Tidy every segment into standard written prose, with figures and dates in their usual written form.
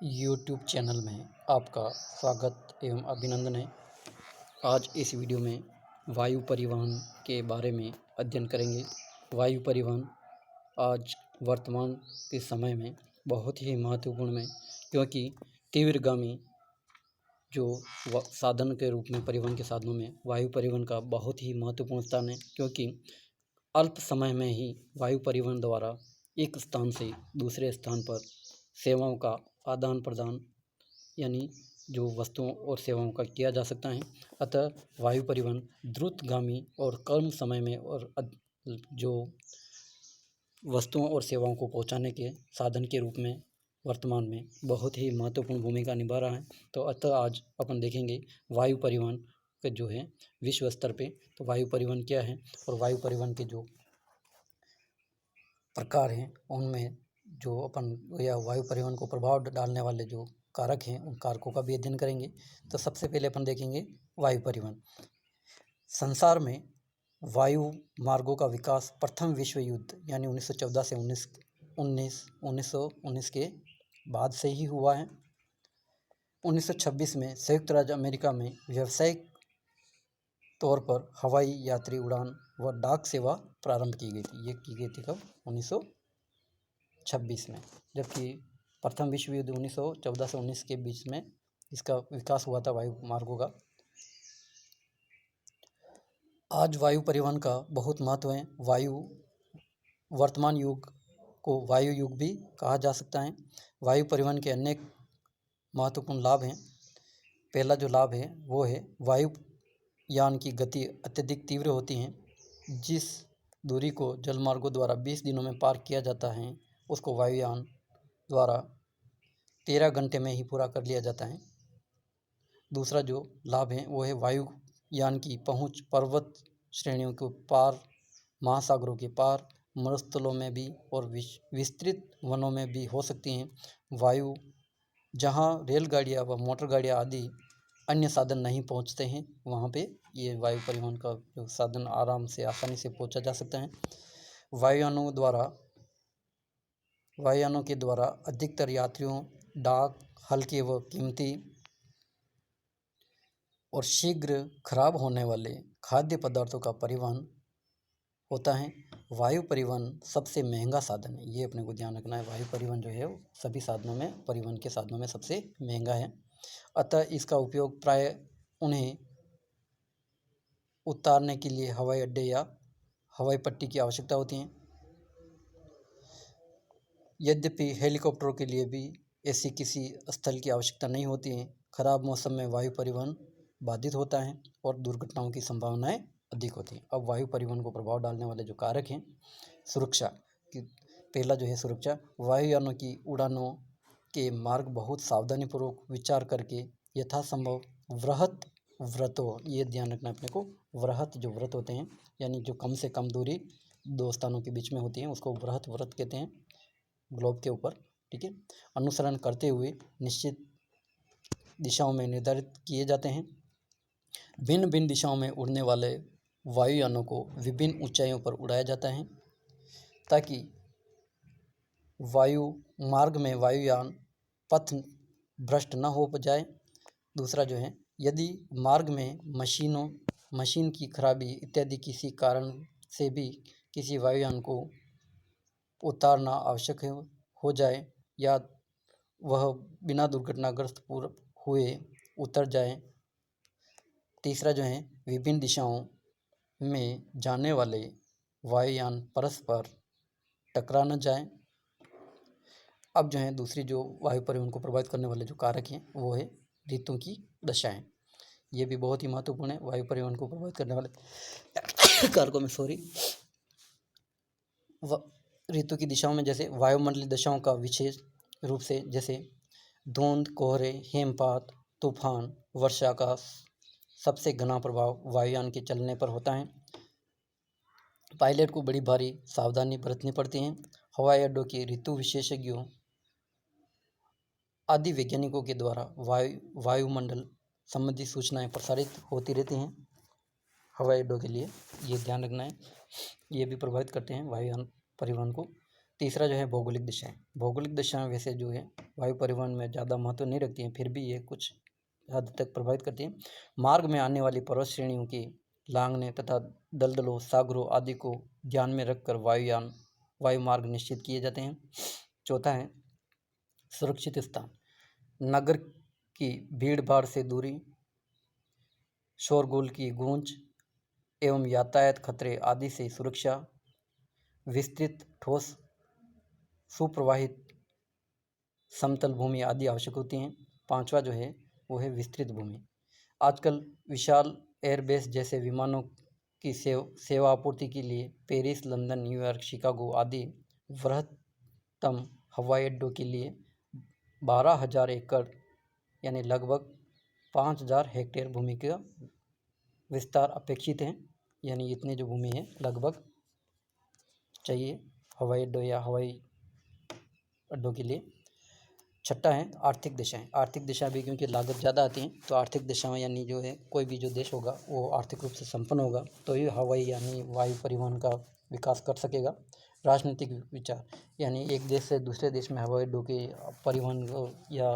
YouTube channel में आपका स्वागत एवं अभिनंदन है। आज इस वीडियो में वायु परिवहन के बारे में अध्ययन करेंगे। वायु परिवहन आज वर्तमान के समय में बहुत ही महत्वपूर्ण है, क्योंकि तीव्रगामी जो साधन के रूप में परिवहन के साधनों में वायु परिवहन का बहुत ही महत्वपूर्ण स्थान है, क्योंकि अल्प समय में ही वायु परिवहन द्वारा एक स्थान से दूसरे स्थान पर सेवाओं का आदान प्रदान यानी जो वस्तुओं और सेवाओं का किया जा सकता है। अतः वायु परिवहन द्रुतगामी और कम समय में और जो वस्तुओं और सेवाओं को पहुंचाने के साधन के रूप में वर्तमान में बहुत ही महत्वपूर्ण भूमिका निभा रहा है। तो अतः आज अपन देखेंगे वायु परिवहन के जो है विश्व स्तर पे तो वायु परिवहन क्या है और वायु परिवहन के जो प्रकार हैं उनमें जो अपन या वायु परिवहन को प्रभाव डालने वाले जो कारक हैं उन कारकों का भी अध्ययन करेंगे। तो सबसे पहले अपन देखेंगे वायु परिवहन। संसार में वायु मार्गों का विकास प्रथम विश्व युद्ध यानी 1914 से 1919 के बाद से ही हुआ है। 1926 में संयुक्त राज्य अमेरिका में व्यावसायिक तौर पर हवाई यात्री उड़ान व डाक सेवा प्रारंभ की गई थी। ये की गई थी कब? 1926 में, जबकि प्रथम विश्व युद्ध 1914 से 19 के बीच में इसका विकास हुआ था वायु मार्गों का। आज वायु परिवहन का बहुत महत्व है। वर्तमान युग को वायु युग भी कहा जा सकता है। वायु परिवहन के अनेक महत्वपूर्ण लाभ हैं। पहला जो लाभ है वो है वायुयान की गति अत्यधिक तीव्र होती है। जिस दूरी को जलमार्गों द्वारा 20 दिनों में पार किया जाता है उसको वायुयान द्वारा 13 घंटे में ही पूरा कर लिया जाता है। दूसरा जो लाभ है वो है वायुयान की पहुंच पर्वत श्रेणियों के पार, महासागरों के पार, मरुस्थलों में भी और विस्तृत वनों में भी हो सकती हैं। वायु जहां रेलगाड़ियां व मोटर गाड़ियां आदि अन्य साधन नहीं पहुंचते हैं वहां पे ये वायु परिवहन का जो साधन आराम से आसानी से पहुंचा जा सकता है। वायुयानों के द्वारा अधिकतर यात्रियों, डाक, हल्के व कीमती और शीघ्र खराब होने वाले खाद्य पदार्थों का परिवहन होता है। वायु परिवहन सबसे महंगा साधन है, ये अपने को ध्यान रखना है। वायु परिवहन जो है वो सभी साधनों में, परिवहन के साधनों में सबसे महंगा है। अतः इसका उपयोग प्राय उन्हें उतारने के लिए हवाई अड्डे या हवाई पट्टी की आवश्यकता होती है। यद्यपि हेलीकॉप्टरों के लिए भी ऐसी किसी स्थल की आवश्यकता नहीं होती है। खराब मौसम में वायु परिवहन बाधित होता है और दुर्घटनाओं की संभावनाएं अधिक होती हैं। अब वायु परिवहन को प्रभाव डालने वाले जो कारक हैं, सुरक्षा की पहला जो है सुरक्षा। वायुयानों की उड़ानों के मार्ग बहुत सावधानीपूर्वक विचार करके यथासंभव वृहत व्रतों, ये ध्यान रखना अपने को, वृहत जो व्रत होते हैं यानी जो कम से कम दूरी दो स्थानों के बीच में होती है उसको वृहत व्रत कहते हैं ग्लोब के ऊपर, ठीक है, अनुसरण करते हुए निश्चित दिशाओं में निर्धारित किए जाते हैं। भिन्न भिन्न दिशाओं में उड़ने वाले वायुयानों को विभिन्न ऊंचाइयों पर उड़ाया जाता है ताकि वायु मार्ग में वायुयान पथ भ्रष्ट न हो जाए। दूसरा जो है, यदि मार्ग में मशीन की खराबी इत्यादि किसी कारण से भी किसी वायुयान को उतारना आवश्यक हो जाए या वह बिना दुर्घटनाग्रस्त हुए उतर जाए। तीसरा जो है, विभिन्न दिशाओं में जाने वाले वायुयान परस्पर टकरा न जाएं। अब जो है दूसरी जो वायु परिवहन को प्रभावित करने वाले जो कारक हैं वो है ऋतुओं की दशाएं। ये भी बहुत ही महत्वपूर्ण है वायु परिवहन को प्रभावित करने वाले कारकों में। ऋतु की दिशाओं में जैसे वायुमंडलीय दशाओं का विशेष रूप से जैसे धुंध, कोहरे, हिमपात, तूफान, वर्षा का सबसे घना प्रभाव वायुयान के चलने पर होता है। पायलट को बड़ी भारी सावधानी बरतनी पड़ती है। हवाई अड्डों के ऋतु विशेषज्ञों आदि वैज्ञानिकों के द्वारा वायुमंडल संबंधी सूचनाएं प्रसारित होती रहती हैं। हवाई अड्डों के लिए ये ध्यान रखना है, ये भी प्रभावित करते हैं वायुयान परिवहन को। तीसरा जो है भौगोलिक दिशाएं। भौगोलिक दिशाएं वैसे जो है वायु परिवहन में ज़्यादा महत्व नहीं रखती हैं, फिर भी ये कुछ हद तक प्रभावित करती हैं। मार्ग में आने वाली पर्वत श्रेणियों की लांघने तथा दलदलों, सागरों आदि को ध्यान में रखकर वायु मार्ग निश्चित किए जाते हैं। चौथा है सुरक्षित स्थान। नगर की भीड़ भाड़ से दूरी, शोरगुल की गूंज एवं यातायात खतरे आदि से सुरक्षा, विस्तृत ठोस सुप्रवाहित समतल भूमि आदि आवश्यक होती हैं। पांचवा जो है वो है विस्तृत भूमि। आजकल विशाल एयरबेस जैसे विमानों की सेवा आपूर्ति के लिए पेरिस, लंदन, न्यूयॉर्क, शिकागो आदि बृहत्तम हवाई अड्डों के लिए 12,000 एकड़ यानी लगभग 5,000 हेक्टेयर भूमि का विस्तार अपेक्षित है। यानी इतनी जो भूमि है लगभग चाहिए हवाई अड्डों या हवाई अड्डों के लिए। छठा है आर्थिक दिशाएं। आर्थिक दिशा भी क्योंकि लागत ज़्यादा आती हैं, तो आर्थिक दिशाएं यानी जो है कोई भी जो देश होगा वो आर्थिक रूप से संपन्न होगा तो ये हवाई यानी वायु परिवहन का विकास कर सकेगा। राजनीतिक विचार यानी एक देश से दूसरे देश में हवाई अड्डों के परिवहन या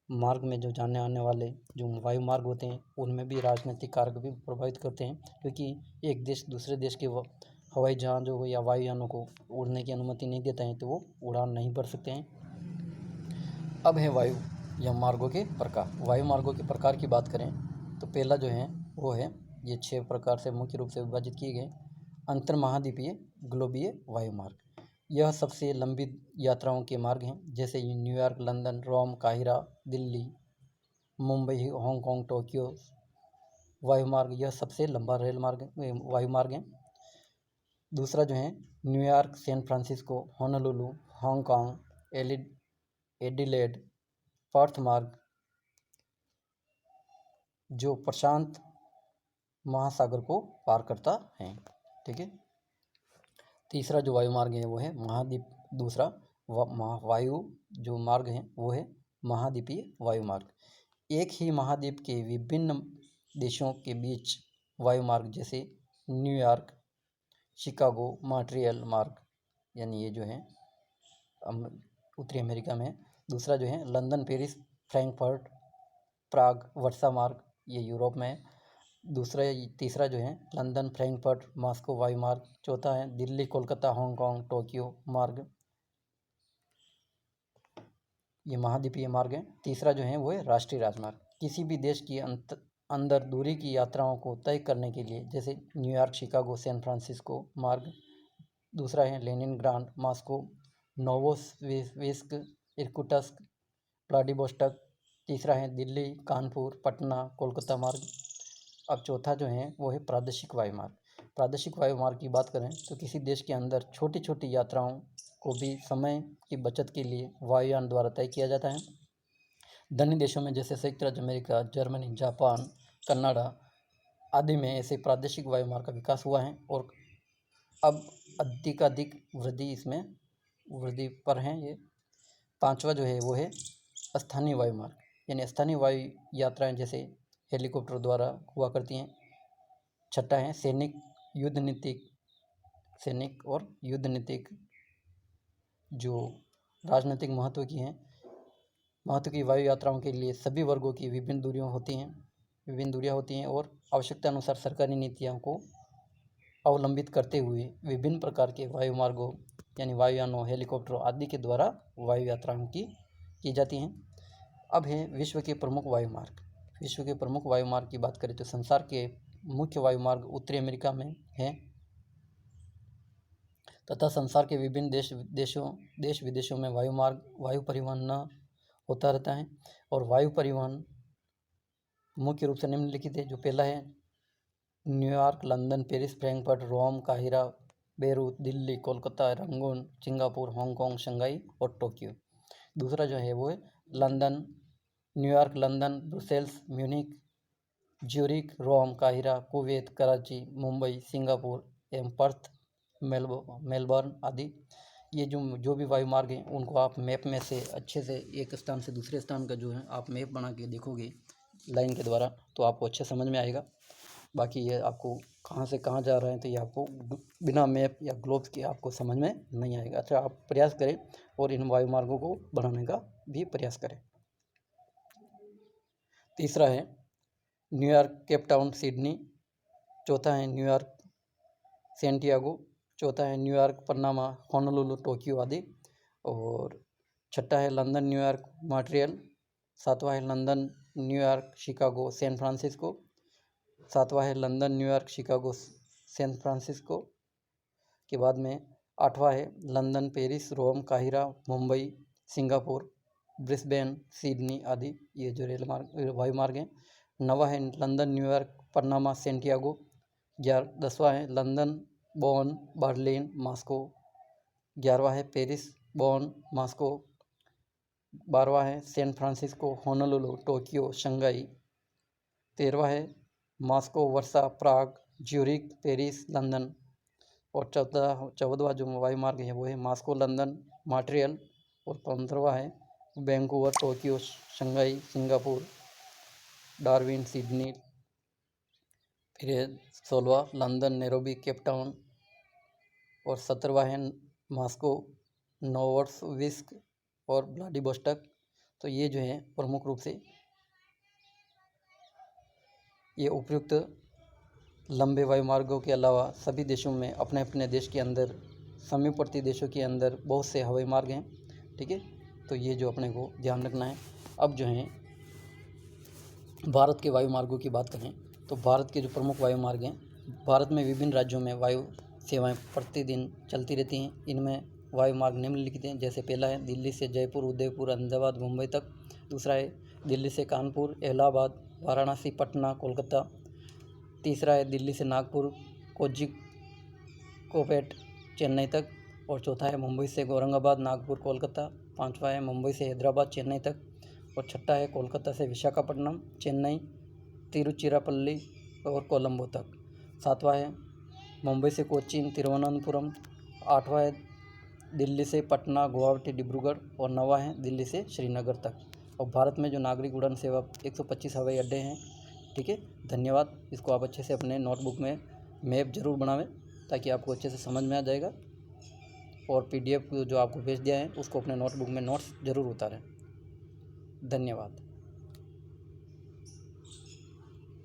मार्ग में जो जाने आने वाले जो वायु मार्ग होते हैं उनमें भी राजनीतिक कारक भी प्रभावित करते हैं, क्योंकि एक देश दूसरे देश के हवाई जहाज़ों को या वायुयानों को उड़ने की अनुमति नहीं देता है, तो वो उड़ान नहीं भर सकते हैं। अब है वायु या मार्गों के प्रकार। वायु मार्गों के प्रकार की बात करें तो पहला जो है वो है, ये 6 प्रकार से मुख्य रूप से विभाजित किए गए। अंतर महाद्वीपीय ग्लोबीय वायु मार्ग, यह सबसे लंबी यात्राओं के मार्ग हैं, जैसे न्यूयॉर्क, लंदन, रोम, काहिरा, दिल्ली, मुंबई, हांगकांग, टोक्यो। वायु मार्ग यह सबसे लंबा वायु मार्ग है। दूसरा जो है New York, San Francisco, Honolulu, Hong Kong, Adelaide, Perth मार्ग जो प्रशांत महासागर को पार करता है। ठीक है। तीसरा जो वायु मार्ग है वो है महाद्वीप। दूसरा वायु जो मार्ग है वो है महाद्वीपीय वायु मार्ग। एक ही महाद्वीप के विभिन्न देशों के बीच वायु मार्ग, जैसे न्यूयॉर्क, शिकागो, मॉन्ट्रियल मार्ग, यानी ये जो है उत्तरी अमेरिका में। दूसरा जो है लंदन, पेरिस, फ्रैंकफर्ट, प्राग, वर्सा मार्ग, ये यूरोप में है। तीसरा जो है लंदन, फ्रैंकफर्ट, मॉस्को वायु मार्ग। चौथा है दिल्ली, कोलकाता, हांगकांग, टोक्यो मार्ग, ये महाद्वीपीय मार्ग है। तीसरा जो है वो है राष्ट्रीय राजमार्ग। किसी भी देश की अंदर दूरी की यात्राओं को तय करने के लिए, जैसे न्यूयॉर्क, शिकागो, सैन फ्रांसिस्को मार्ग। दूसरा है लेनिनग्राड, मॉस्को, नोवोसिबिर्स्क, इर्कुटस्क, व्लादिवोस्टोक। तीसरा है दिल्ली, कानपुर, पटना, कोलकाता मार्ग। अब चौथा जो है वो है प्रादेशिक वायु मार्ग। प्रादेशिक वायु मार्ग की बात करें तो किसी देश के अंदर छोटी छोटी यात्राओं को भी समय की बचत के लिए वायुयान द्वारा तय किया जाता है। धनी देशों में जैसे संयुक्त राज्य अमेरिका, जर्मनी, जापान, कनाडा आदि में ऐसे प्रादेशिक वायु मार्ग का विकास हुआ है और अब अधिकाधिक वृद्धि पर हैं ये। पांचवा जो है वो है स्थानीय वायु मार्ग, यानी स्थानीय वायु यात्राएं जैसे हेलीकॉप्टर द्वारा हुआ करती हैं। छठा है सैनिक और युद्ध नीतिक जो राजनीतिक महत्व की वायु यात्राओं के लिए सभी वर्गों की विभिन्न दूरियां होती हैं और आवश्यकता अनुसार सरकारी नीतियों को अवलंबित करते हुए विभिन्न प्रकार के वायु मार्गों यानी वायुयानों, हेलीकॉप्टरों आदि के द्वारा वायु यात्राओं की जाती हैं। अब है विश्व के प्रमुख वायु मार्ग। विश्व के प्रमुख वायु मार्ग की बात करें तो संसार के मुख्य वायु मार्ग उत्तरी अमेरिका में हैं तथा संसार के विभिन्न देश विदेशों में वायु परिवहन होता रहता है। और वायु परिवहन मुख्य रूप से निम्नलिखित है। जो पहला है New York, London, Paris, Frankfurt, Rome, काहिरा, Beirut, Delhi, Kolkata, Rangoon, Singapore, Hong Kong, Shanghai और टोक्यो। दूसरा जो है वो है New York, London, Brussels, Munich, Zurich, Rome, काहिरा, कुवैत, कराची, मुंबई, सिंगापुर एवं पर्थ, मेलबर्न आदि। ये जो भी वायु मार्ग हैं उनको आप मैप में से अच्छे से एक स्थान से दूसरे स्थान का जो है आप मैप बना के देखोगे लाइन के द्वारा तो आपको अच्छे समझ में आएगा। बाकी ये आपको कहाँ से कहाँ जा रहे हैं तो ये आपको बिना मैप या ग्लोब्स के आपको समझ में नहीं आएगा। अच्छा, आप प्रयास करें और इन वायु मार्गों को बढ़ाने का भी प्रयास करें। तीसरा है न्यूयॉर्क, केप टाउन, सिडनी। चौथा है न्यूयॉर्क, सैंटियागो। चौथा है न्यूयॉर्क, पनामा, होनोलुलु, टोक्यो आदि। और छठा है लंदन, न्यूयॉर्क, मॉन्ट्रियल। सातवां है London, New York, Chicago, San Francisco. सातवां है London, New York, Chicago, San Francisco के बाद में आठवां है लंदन, पेरिस, रोम, काहिरा, मुंबई, सिंगापुर, ब्रिस्बेन, सिडनी आदि। ये जो वायु मार्ग हैं। नवा है लंदन, न्यूयॉर्क, पनामा, सैंटियागो। 10वां है लंदन, बोन, बर्लिन, मॉस्को। 11वां है पेरिस, बोन, मॉस्को। 12वां है San Francisco, Honolulu, Tokyo, Shanghai. 13वां है Moscow, Warsaw, Prague, Zurich, Paris, London. और 14वां जो वायु मार्ग है वो है मॉस्को, लंदन, मॉन्ट्रियल। और 15वां है Vancouver, Tokyo, Shanghai, Singapore, Darwin, Sydney. फिर है 16वां लंदन, नैरोबी, केप टाउन। और 17वां है मॉस्को, नोवोसिबिर्स्क और व्लादिवोस्टॉक। तो ये जो है प्रमुख रूप से ये उपयुक्त लंबे वायुमार्गों के अलावा सभी देशों में अपने अपने देश के अंदर समीपवर्ती देशों के अंदर बहुत से हवाई मार्ग हैं। ठीक है, तो ये जो अपने को ध्यान रखना है। अब जो है भारत के वायु मार्गों की बात करें तो भारत के जो प्रमुख वायु मार्ग हैं, भारत में विभिन्न राज्यों में वायु सेवाएं प्रतिदिन चलती रहती हैं। इनमें वायु मार्ग निम्नलिखित हैं। जैसे पहला है दिल्ली से जयपुर, उदयपुर, अहमदाबाद, मुंबई तक। दूसरा है दिल्ली से कानपुर, इलाहाबाद, वाराणसी, पटना, कोलकाता। तीसरा है दिल्ली से नागपुर, कोझिकोड, चेन्नई तक। और चौथा है मुंबई से औरंगाबाद, नागपुर, कोलकाता। पांचवा है मुंबई से हैदराबाद, चेन्नई तक। और छठा है कोलकाता से विशाखापट्टनम, चेन्नई, तिरुचिरापल्ली और कोलंबो तक। सातवां है मुंबई से कोचीन, तिरुवनंतपुरम। आठवां है दिल्ली से पटना, गुवाहाटी, डिब्रूगढ़। और नौवां है दिल्ली से श्रीनगर तक। और भारत में जो नागरिक उड़ान सेवा 125 हवाई अड्डे हैं। ठीक है, धन्यवाद। इसको आप अच्छे से अपने नोटबुक में मैप ज़रूर बनावें ताकि आपको अच्छे से समझ में आ जाएगा। और PDF जो आपको भेज दिया है उसको अपने नोटबुक में नोट्स ज़रूर उतारें। धन्यवाद।